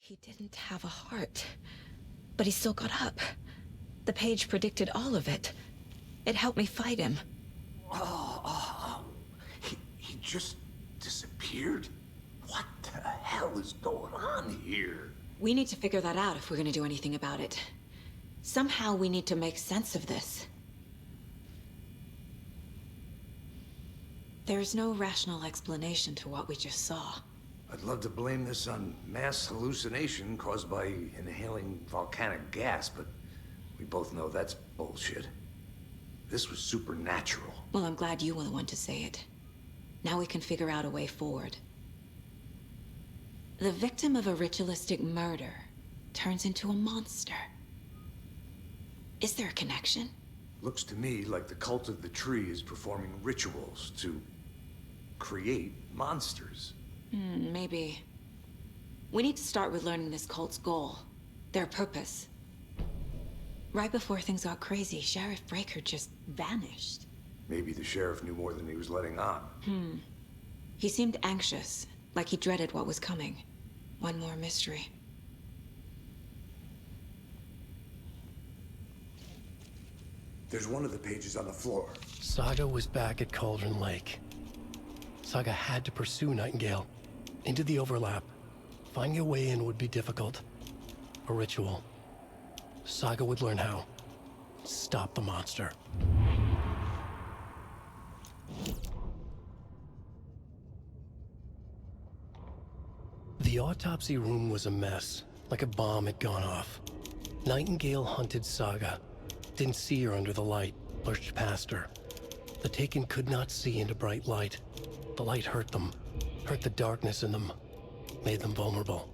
He didn't have a heart, but he still got up. The page predicted all of it. It helped me fight him. He just disappeared? What the hell is going on here? We need to figure that out if we're gonna do anything about it. Somehow we need to make sense of this. There's no rational explanation to what we just saw. I'd love to blame this on mass hallucination caused by inhaling volcanic gas, but we both know that's bullshit. This was supernatural. Well, I'm glad you were the one to say it. Now we can figure out a way forward. The victim of a ritualistic murder turns into a monster. Is there a connection? Looks to me like the cult of the tree is performing rituals to create monsters. Maybe. We need to start with learning this cult's goal, their purpose. Right before things got crazy, Sheriff Breaker just vanished. Maybe the sheriff knew more than he was letting on. He seemed anxious, like he dreaded what was coming. One more mystery. There's one of the pages on the floor. Saga was back at Cauldron Lake. Saga had to pursue Nightingale. Into the overlap. Finding a way in would be difficult. A ritual. Saga would learn how. Stop the monster. The autopsy room was a mess, like a bomb had gone off. Nightingale hunted Saga. Didn't see her under the light, lurched past her. The Taken could not see into bright light. The light hurt them, hurt the darkness in them, made them vulnerable.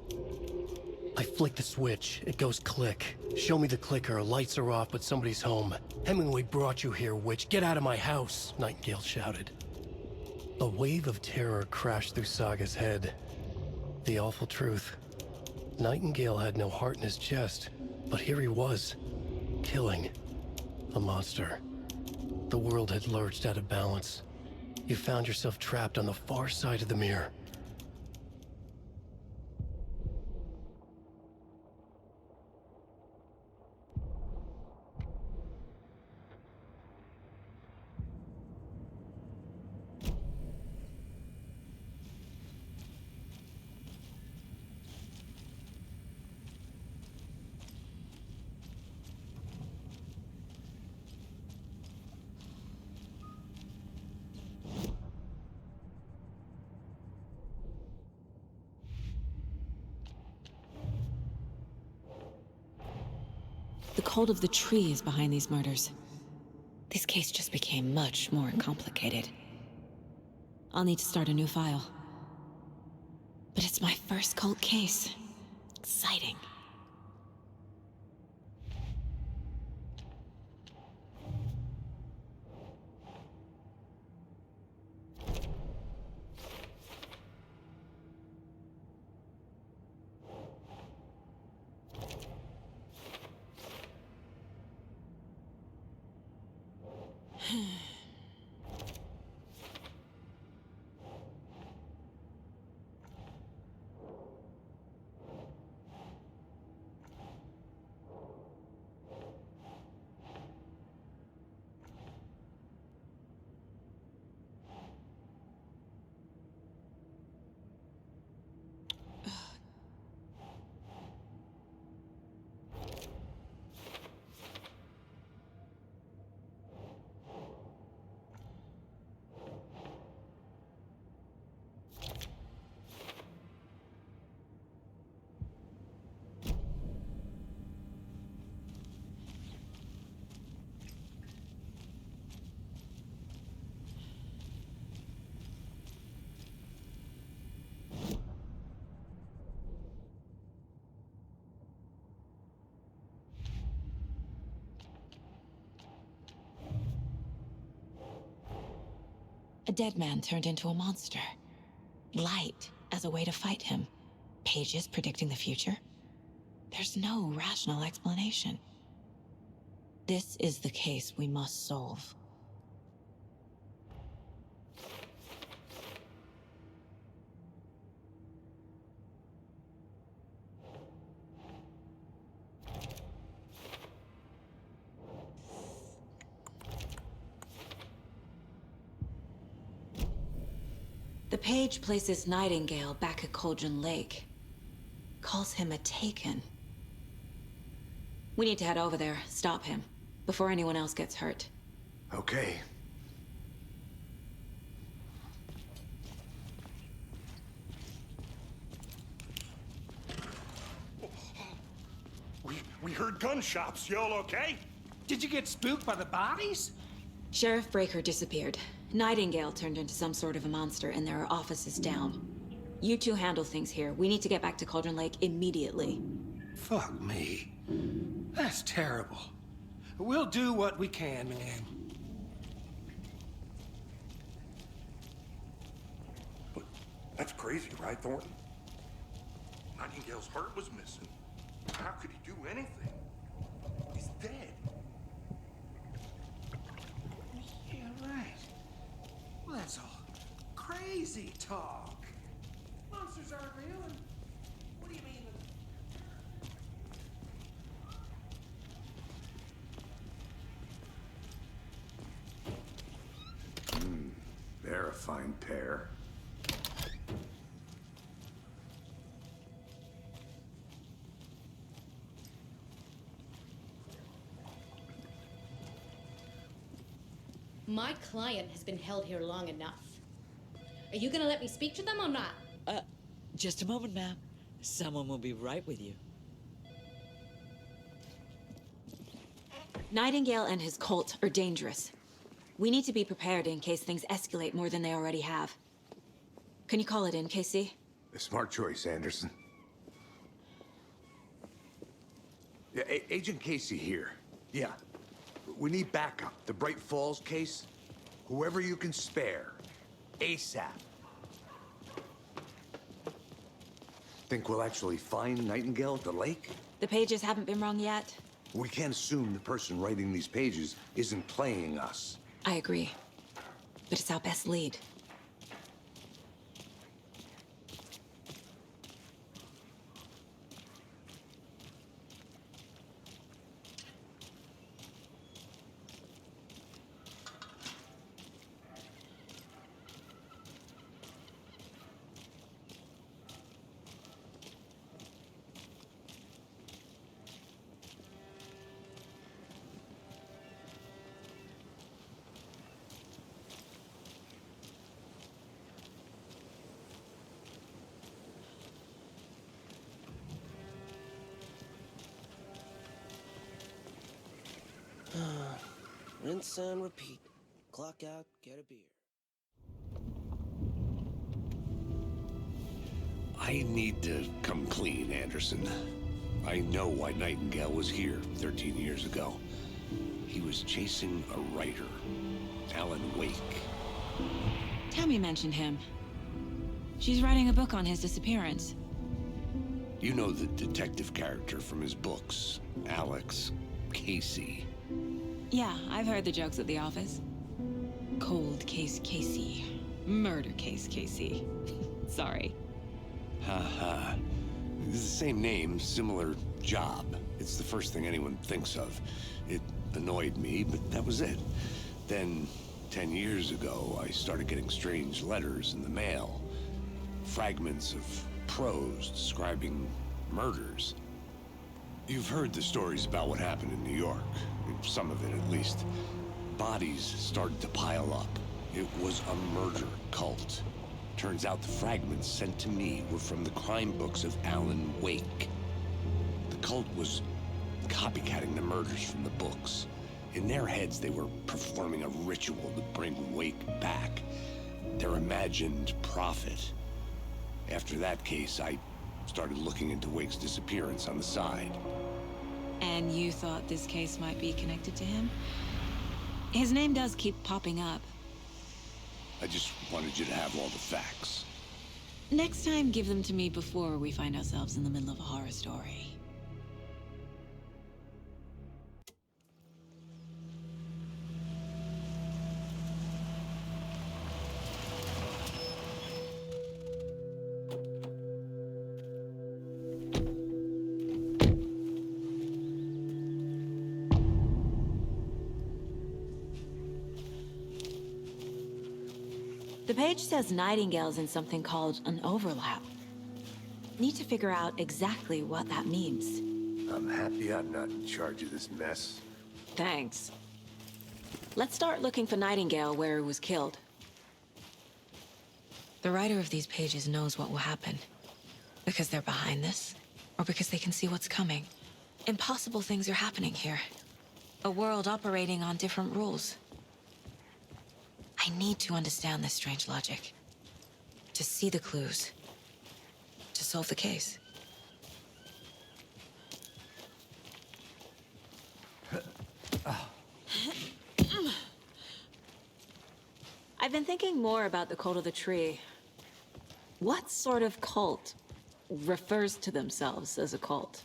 I flick the switch, it goes click. Show me the clicker, lights are off, but somebody's home. Hemingway brought you here, witch. Get out of my house, Nightingale shouted. A wave of terror crashed through Saga's head. The awful truth. Nightingale had no heart in his chest, but here he was, killing a monster. The world had lurched out of balance. You found yourself trapped on the far side of the mirror. The cult of the tree is behind these murders. This case just became much more complicated. I'll need to start a new file. But it's my first cult case. Exciting. A dead man turned into a monster. Light as a way to fight him. Pages predicting the future. There's no rational explanation. This is the case we must solve. The page places Nightingale back at Cauldron Lake. Calls him a Taken. We need to head over there, stop him, before anyone else gets hurt. Okay. We heard gunshots. Y'all okay? Did you get spooked by the bodies? Sheriff Breaker disappeared. Nightingale turned into some sort of a monster, and there are offices down. You two handle things here. We need to get back to Cauldron Lake immediately. Fuck me. That's terrible. We'll do what we can, man. But that's crazy, right, Thornton? Nightingale's heart was missing. How could he do anything? He's dead. Yeah, right. Well, that's all crazy talk. Monsters aren't real, and what do you mean? They're a fine pair. My client has been held here long enough. Are you gonna let me speak to them or not? Just a moment, ma'am. Someone will be right with you. Nightingale and his cult are dangerous. We need to be prepared in case things escalate more than they already have. Can you call it in, Casey? A smart choice, Anderson. Yeah, Agent Casey here. Yeah. We need backup. The Bright Falls case. Whoever you can spare. ASAP. Think we'll actually find Nightingale at the lake? The pages haven't been wrong yet. We can't assume the person writing these pages isn't playing us. I agree. But it's our best lead. Rinse and repeat. Clock out, get a beer. I need to come clean, Anderson. I know why Nightingale was here 13 years ago. He was chasing a writer, Alan Wake. Tammy mentioned him. She's writing a book on his disappearance. You know the detective character from his books, Alex, Casey. Yeah, I've heard the jokes at the office. Cold case Casey. Murder case Casey. Sorry. Ha. It's the same name, similar job. It's the first thing anyone thinks of. It annoyed me, but that was it. Then, 10 years ago, I started getting strange letters in the mail. Fragments of prose describing murders. You've heard the stories about what happened in New York. Some of it, at least. Bodies started to pile up. It was a murder cult. Turns out the fragments sent to me were from the crime books of Alan Wake. The cult was copycatting the murders from the books. In their heads, they were performing a ritual to bring Wake back. Their imagined prophet. After that case, I started looking into Wake's disappearance on the side. And you thought this case might be connected to him? His name does keep popping up. I just wanted you to have all the facts. Next time, give them to me before we find ourselves in the middle of a horror story. The page says Nightingale's in something called an overlap. Need to figure out exactly what that means. I'm happy I'm not in charge of this mess. Thanks. Let's start looking for Nightingale where he was killed. The writer of these pages knows what will happen. Because they're behind this, or because they can see what's coming. Impossible things are happening here. A world operating on different rules. I need to understand this strange logic. To see the clues. To solve the case. I've been thinking more about the cult of the tree. What sort of cult refers to themselves as a cult?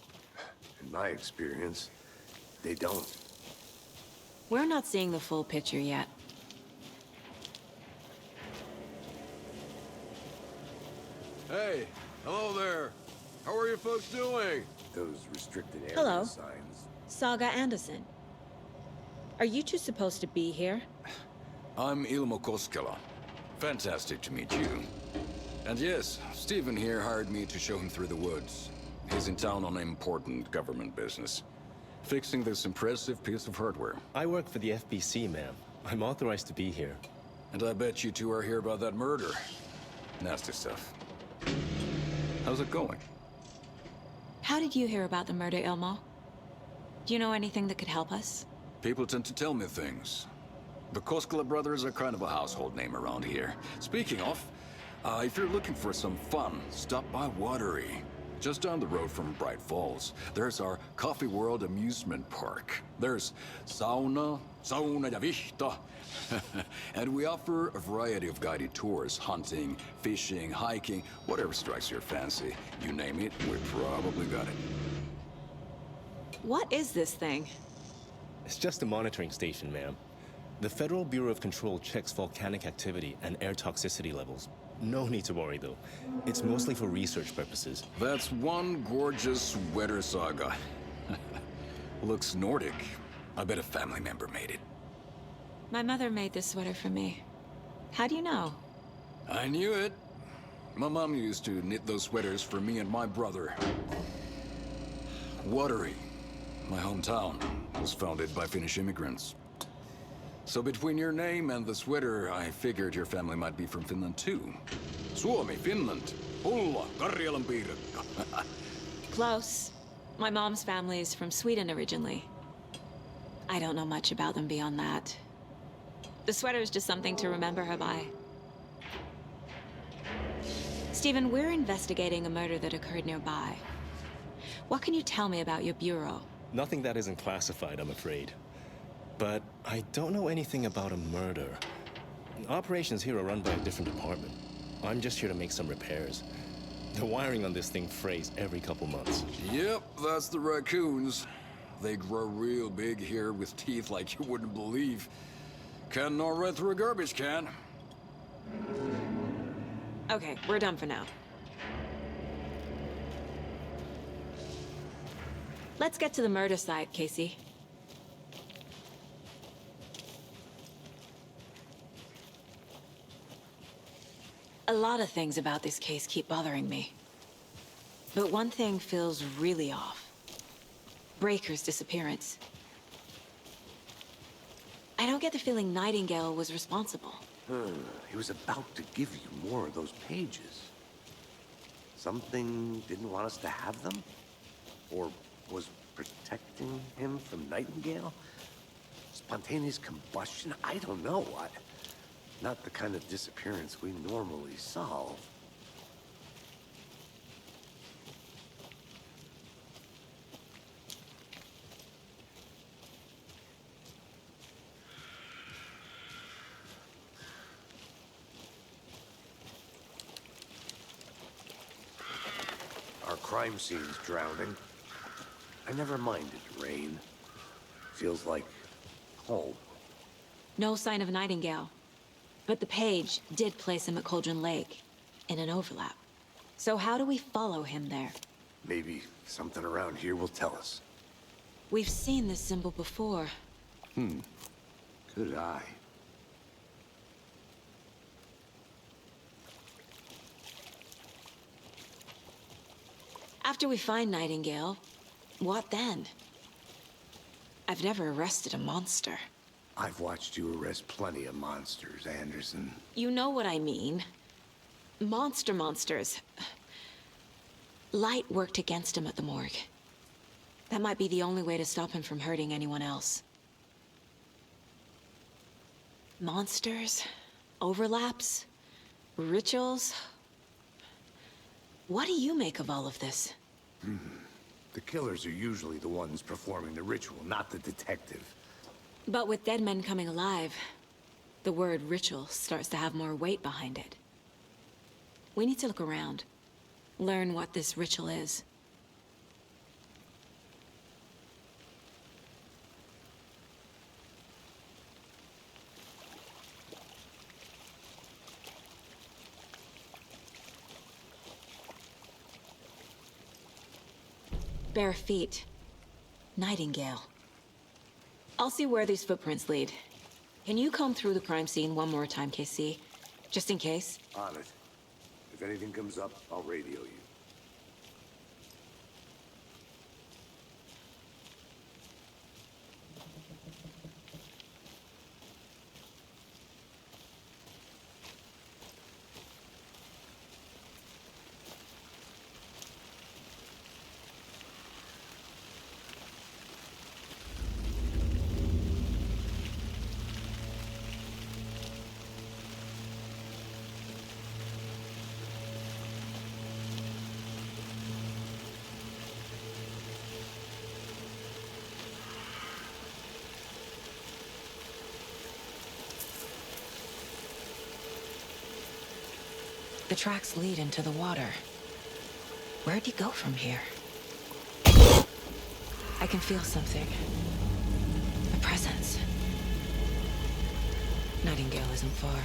In my experience, they don't. We're not seeing the full picture yet. Hey, hello there. How are you folks doing? Those restricted area Hello. signs. Saga Anderson. Are you two supposed to be here? I'm Ilmo Koskela. Fantastic to meet you. And yes, Stephen here hired me to show him through the woods. He's in town on important government business. Fixing this impressive piece of hardware. I work for the FBC, ma'am. I'm authorized to be here. And I bet you two are here about that murder. Nasty stuff. How's it going? How did you hear about the murder, Ilmo? Do you know anything that could help us? People tend to tell me things. The Koskela brothers are kind of a household name around here. Speaking of, if you're looking for some fun, stop by Watery. Just down the road from Bright Falls, there's our Coffee World amusement park. There's sauna ja vihta. And we offer a variety of guided tours, hunting, fishing, hiking, whatever strikes your fancy. You name it, we probably got it. What is this thing? It's just a monitoring station, ma'am. The Federal Bureau of Control checks volcanic activity and air toxicity levels. No need to worry, though. It's mostly for research purposes. That's one gorgeous sweater, Saga. Looks Nordic. I bet a family member made it. My mother made this sweater for me. How do you know? I knew it. My mom used to knit those sweaters for me and my brother. Watery, my hometown, was founded by Finnish immigrants. So between your name and the sweater, I figured your family might be from Finland too. Suomi, Finland. Pulla, Karjalan piirakka. Close. My mom's family is from Sweden originally. I don't know much about them beyond that. The sweater is just something to remember her by. Stephen, we're investigating a murder that occurred nearby. What can you tell me about your bureau? Nothing that isn't classified, I'm afraid. But I don't know anything about a murder. Operations here are run by a different department. I'm just here to make some repairs. The wiring on this thing frays every couple months. Yep, that's the raccoons. They grow real big here with teeth like you wouldn't believe. Can't gnaw right through a garbage can. Okay, we're done for now. Let's get to the murder site, Casey. A lot of things about this case keep bothering me. But one thing feels really off. Breaker's disappearance. I don't get the feeling Nightingale was responsible. He was about to give you more of those pages. Something didn't want us to have them? Or was protecting him from Nightingale? Spontaneous combustion? I don't know what. Not the kind of disappearance we normally solve. Our crime scene's drowning. I never minded rain. Feels like home. No sign of Nightingale. But the page did place him at Cauldron Lake, in an overlap. So how do we follow him there? Maybe something around here will tell us. We've seen this symbol before. Good eye. After we find Nightingale, what then? I've never arrested a monster. I've watched you arrest plenty of monsters, Anderson. You know what I mean. Monsters. Light worked against him at the morgue. That might be the only way to stop him from hurting anyone else. Monsters, overlaps, rituals. What do you make of all of this? The killers are usually the ones performing the ritual, not the detective. But with dead men coming alive, the word ritual starts to have more weight behind it. We need to look around, learn what this ritual is. Bare feet. Nightingale. I'll see where these footprints lead. Can you comb through the crime scene one more time, KC? Just in case? On it. If anything comes up, I'll radio you. The tracks lead into the water. Where'd he go from here? I can feel something. A presence. Nightingale isn't far.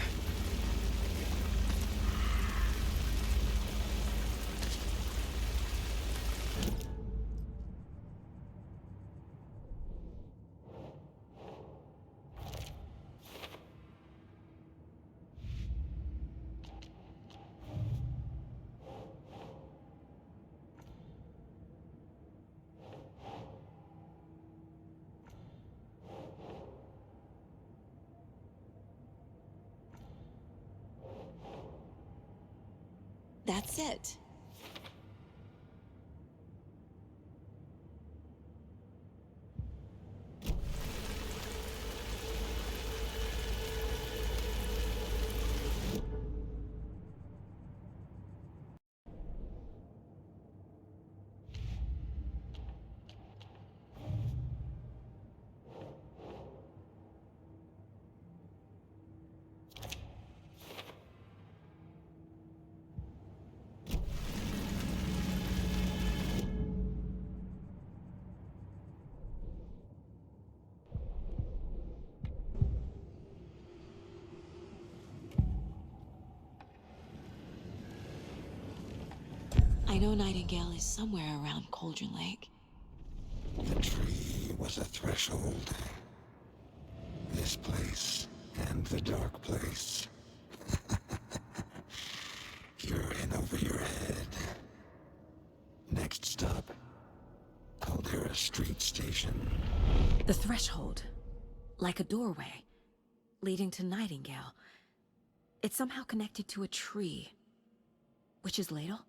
That's it. I know Nightingale is somewhere around Cauldron Lake. The tree was a threshold. This place and the dark place. You're in over your head. Next stop, Caldera Street Station. The threshold. Like a doorway. Leading to Nightingale. It's somehow connected to a tree. Witch's Ladle?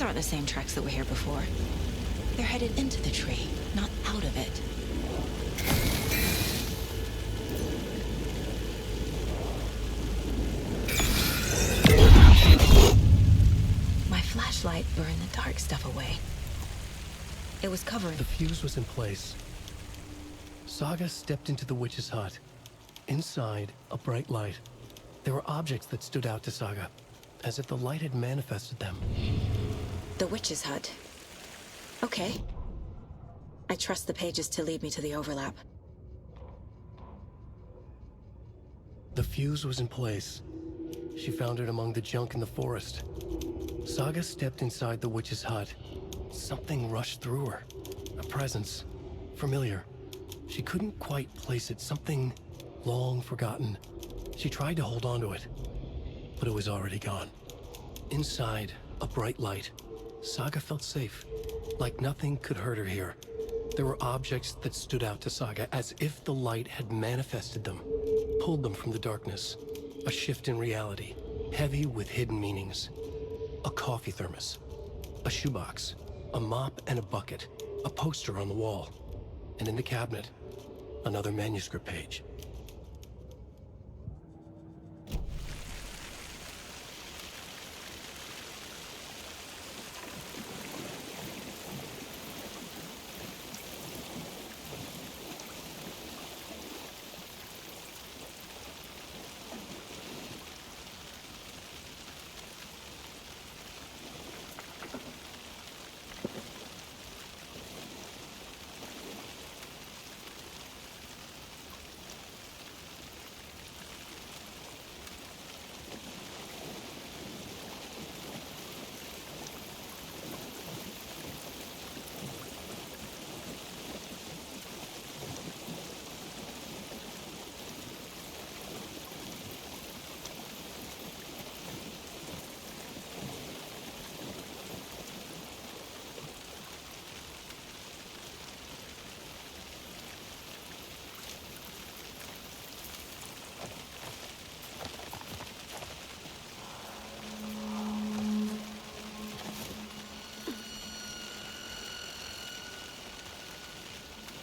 aren't the same tracks that were here before. They're headed into the tree, not out of it. My flashlight burned the dark stuff away. It was covering... The fuse was in place. Saga stepped into the witch's hut. Inside, a bright light. There were objects that stood out to Saga, as if the light had manifested them. The witch's hut. Okay. I trust the pages to lead me to the overlap. The fuse was in place. She found it among the junk in the forest. Saga stepped inside the witch's hut. Something rushed through her. A presence. Familiar. She couldn't quite place it. Something long forgotten. She tried to hold on to it, but it was already gone. Inside, a bright light. Saga felt safe. Like nothing could hurt her here. There were objects that stood out to Saga as if the light had manifested them, pulled them from the darkness. A shift in reality, heavy with hidden meanings. A coffee thermos, a shoebox, a mop and a bucket, a poster on the wall, and in the cabinet, another manuscript page.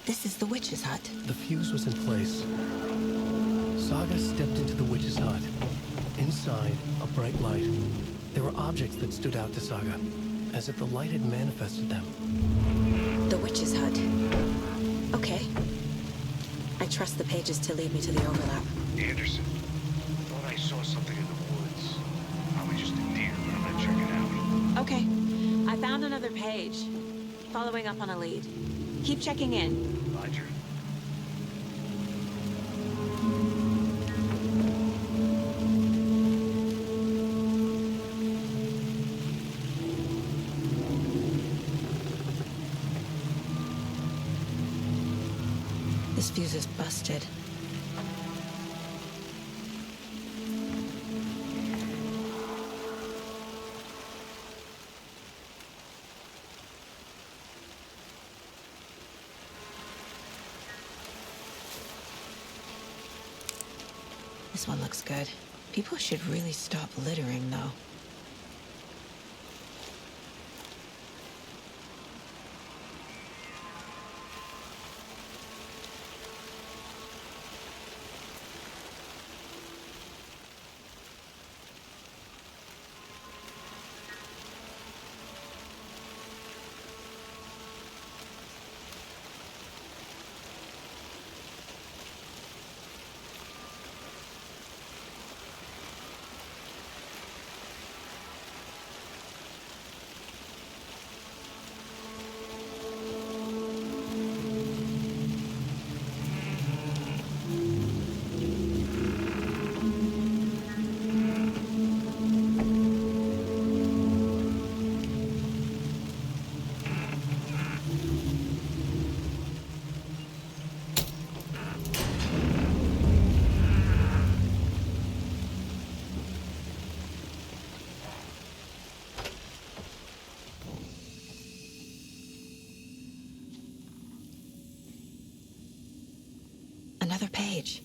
This is the witch's hut. The fuse was in place. Saga stepped into the witch's hut. Inside, a bright light. There were objects that stood out to Saga, as if the light had manifested them. The witch's hut. Okay. I trust the pages to lead me to the overlap. Anderson, thought I saw something in the woods. Probably just a deer, but I'm gonna check it out. Okay. I found another page. Following up on a lead. Keep checking in. Roger. This fuse is busted. This one looks good. People should really stop littering, though. Another page.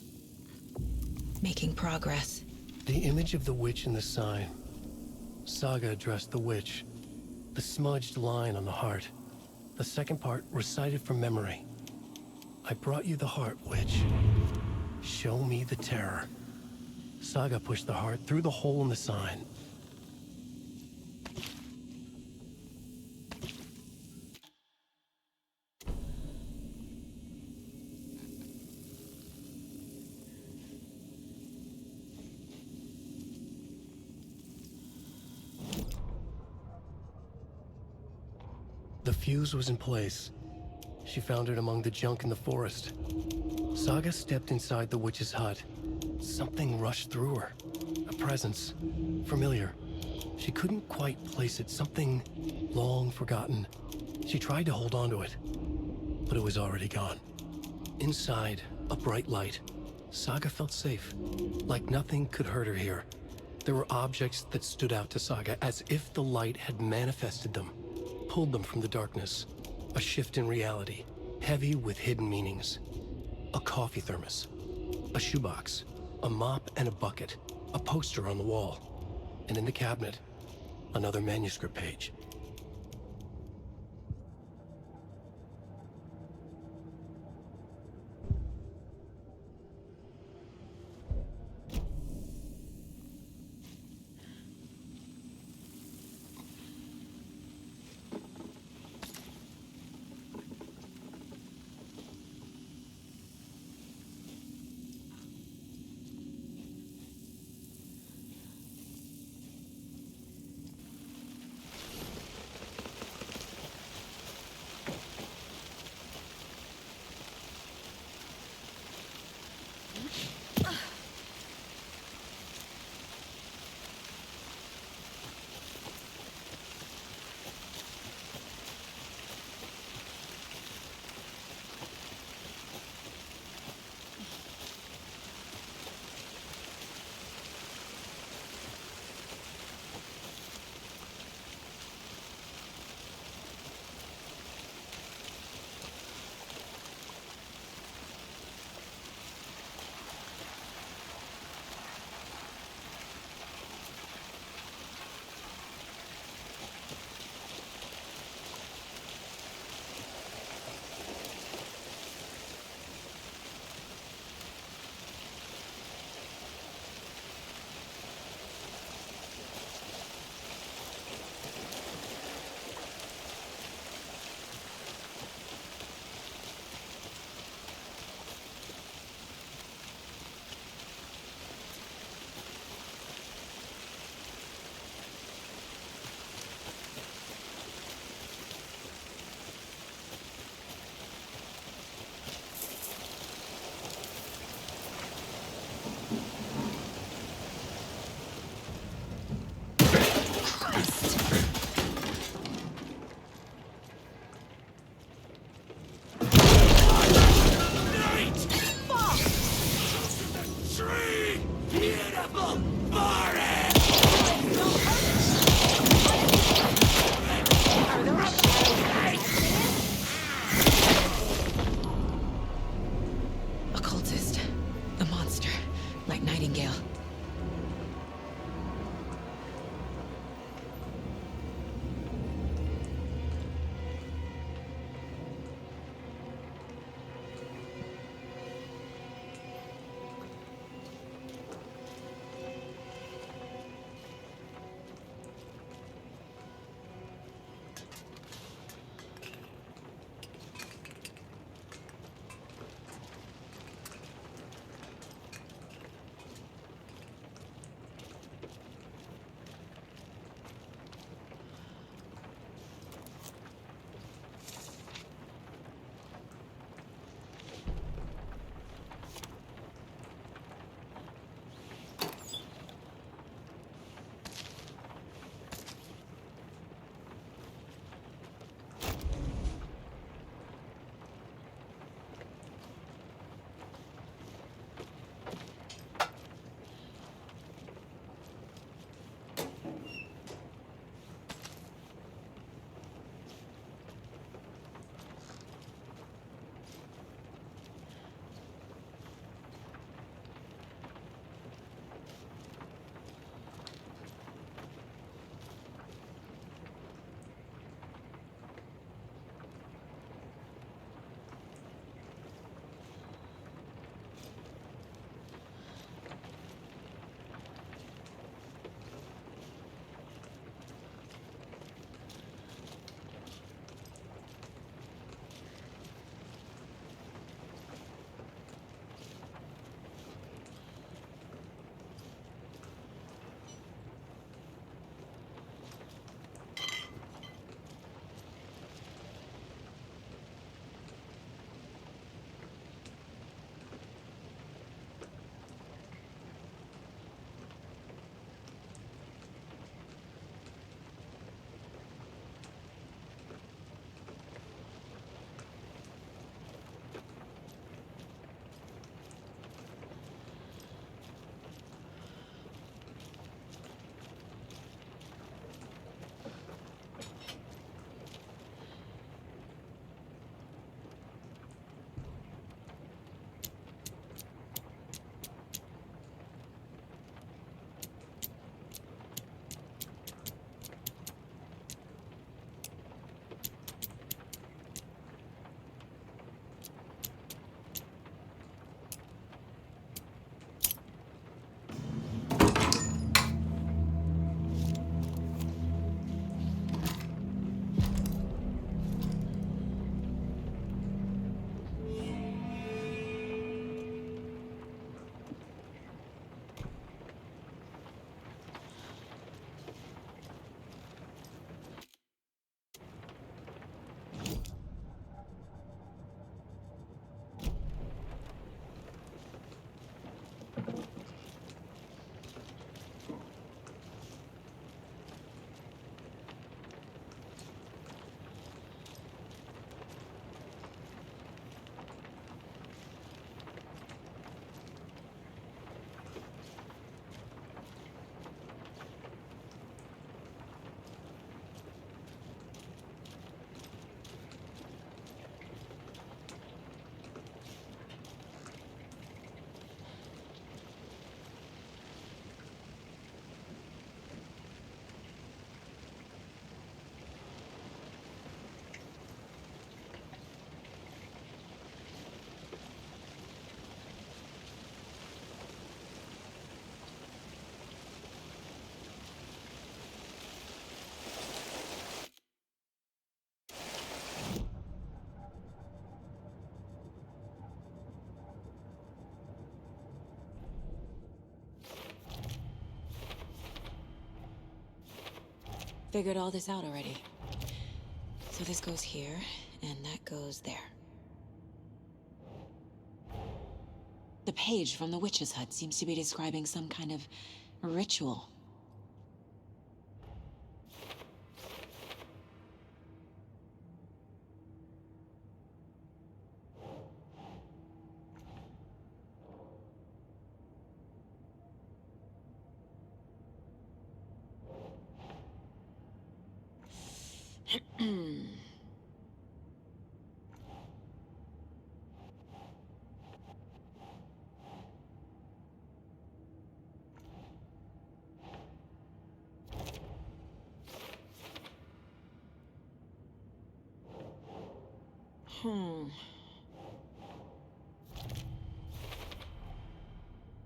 Making progress. The image of the witch in the sign. Saga addressed the witch. The smudged line on the heart. The second part recited from memory. I brought you the heart, witch. Show me the terror. Saga pushed the heart through the hole in the sign. The fuse was in place. She found it among the junk in the forest. Saga stepped inside the witch's hut. Something rushed through her. A presence. Familiar. She couldn't quite place it. Something long forgotten. She tried to hold on to it, but it was already gone. Inside, a bright light. Saga felt safe. Like nothing could hurt her here. There were objects that stood out to Saga as if the light had manifested them. Pulled them from the darkness. A shift in reality, heavy with hidden meanings. A coffee thermos, a shoebox, a mop and a bucket, a poster on the wall, and in the cabinet, another manuscript page. Figured all this out already. So this goes here, and that goes there. The page from the witch's hut seems to be describing some kind of ritual.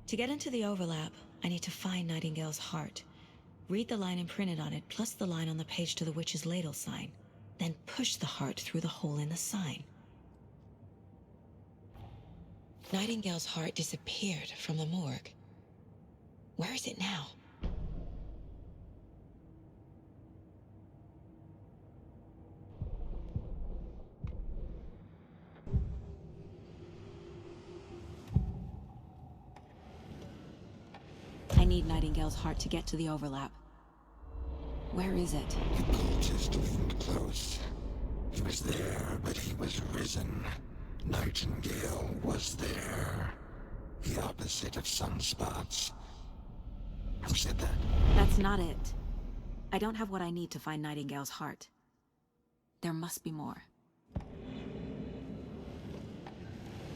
To get into the overlap, I need to find Nightingale's heart. Read the line imprinted on it, plus the line on the page to the witch's ladle sign. Then push the heart through the hole in the sign. Nightingale's heart disappeared from the morgue. Where is it now? I need Nightingale's heart to get to the overlap. Where is it? The cultist leaned close. He was there, but he was risen. Nightingale was there. The opposite of sunspots. Who said that? That's not it. I don't have what I need to find Nightingale's heart. There must be more.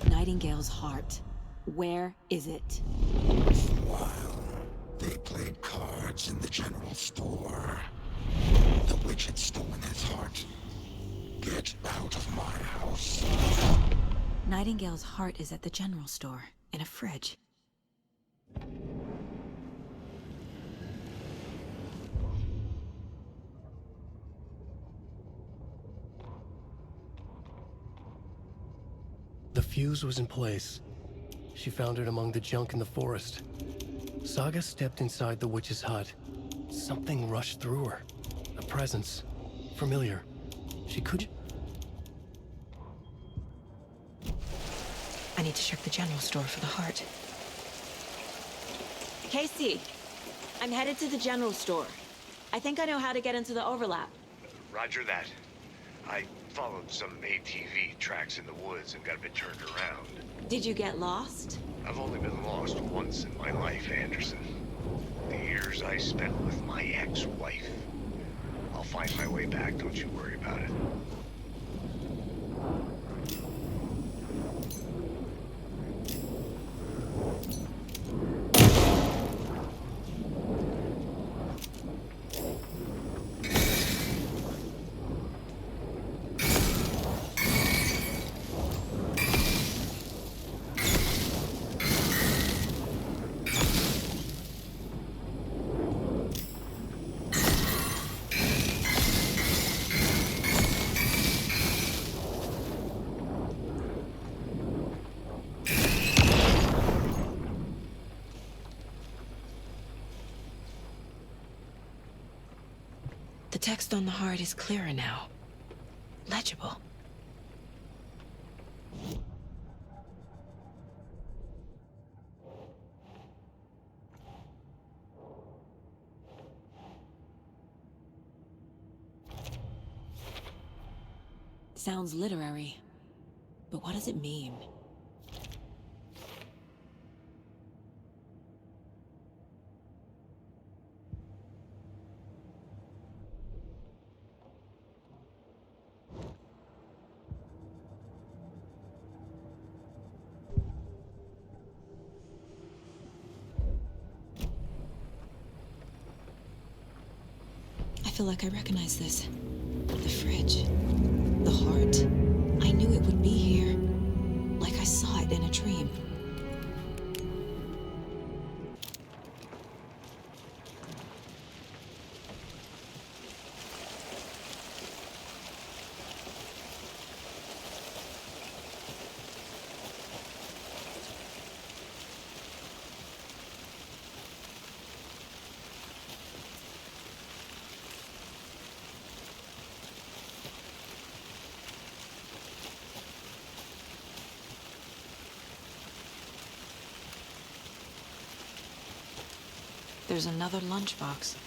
Nightingale's heart. Where is it? While they played cards in the general store, the witch had stolen his heart. Get out of my house. Nightingale's heart is at the general store, in a fridge. The fuse was in place. She found it among the junk in the forest. Saga stepped inside the witch's hut. Something rushed through her. A presence. Familiar. She could... I need to check the general store for the heart. Casey, I'm headed to the general store. I think I know how to get into the overlap. Roger that. I followed some ATV tracks in the woods and got a bit turned around. Did you get lost? I've only been lost once in my life, Anderson. The years I spent with my ex-wife. I'll find my way back, don't you worry about it. The text on the heart is clearer now. illegible. Sounds literary, but what does it mean? I feel like I recognize this. The fridge. The heart. I knew it would be here. Like I saw it in a dream. There's another lunchbox.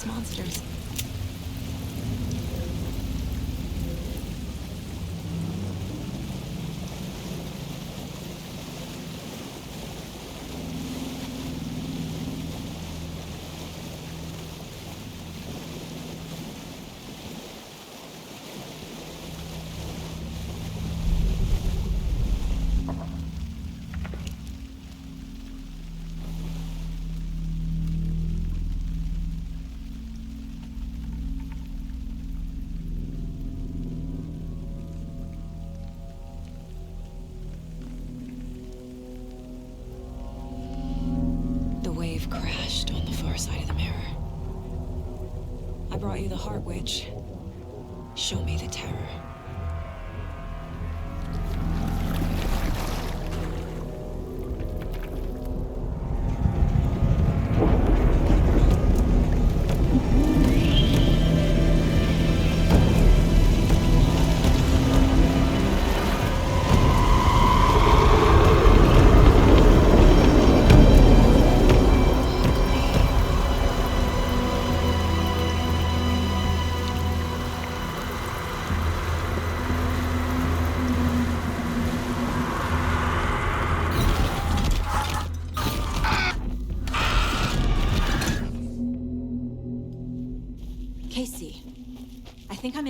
Monsters. Crashed on the far side of the mirror. I brought you the Heart Witch. Show me the terror.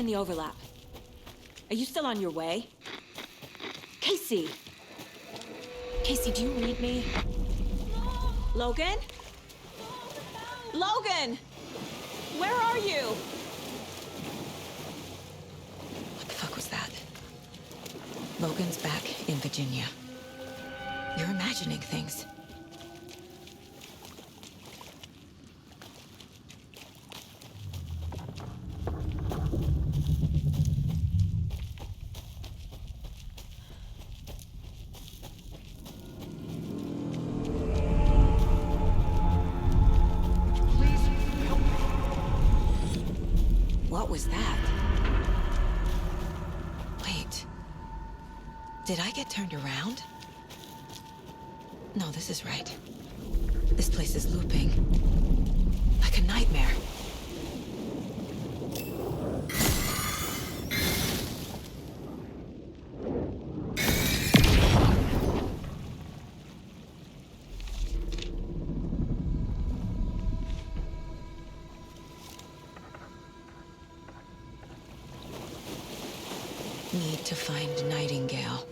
in the overlap. Are you still on your way? Casey! Casey, do you read me? Logan? Logan! Where are you? What the fuck was that? Logan's back in Virginia. You're imagining things. What was that? Wait. Did I get turned around? No, this is right. This place is looping. Like a nightmare. Need to find Nightingale.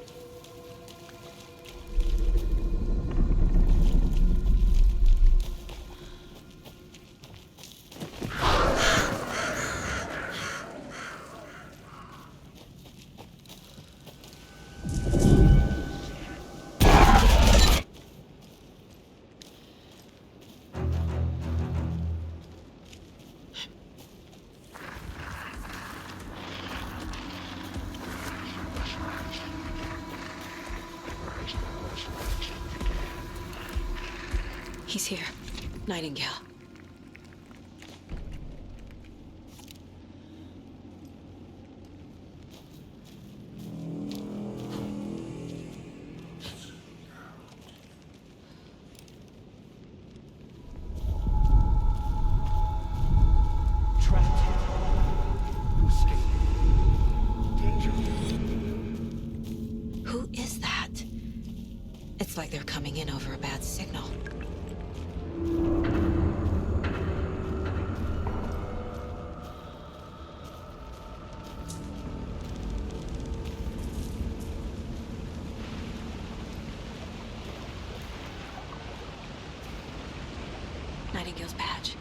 He's here. Nightingale. Trapped here. No escape. Danger. Who is that? It's like they're coming in over a bad signal. Nightingale's badge.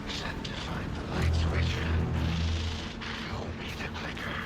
Sent to find the light switch. Show me the clicker.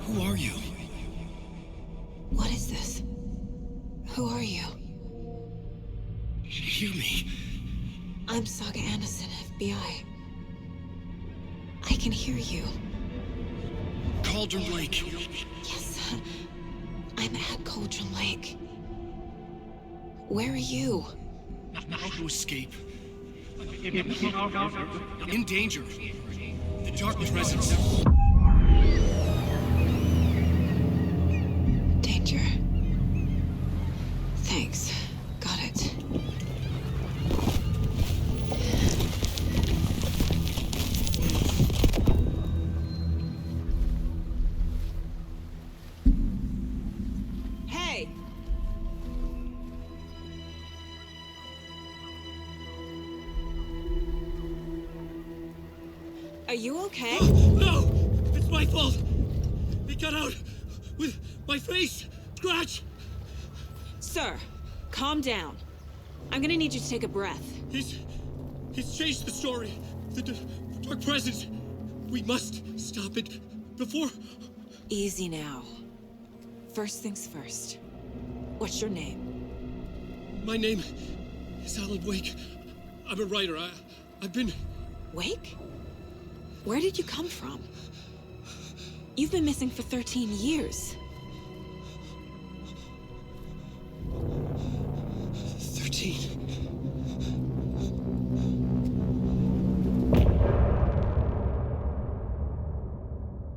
Who are you? What is this? Who are you? Hear me. I'm Saga Anderson, FBI. I can hear you. Cauldron Lake. Yes, I'm at Cauldron Lake. Where are you? How to escape. In danger. The Dark Presence. Danger. Thanks. Got it. Hey! Are you okay? No! It's my fault! He got out with my face! Scratch! Sir, calm down. I'm gonna need you to take a breath. He's changed the story. The Dark Presence. We must stop it before... Easy now. First things first. What's your name? My name is Alan Wake. I'm a writer. I've been... Wake? Where did you come from? You've been missing for 13 years. 13?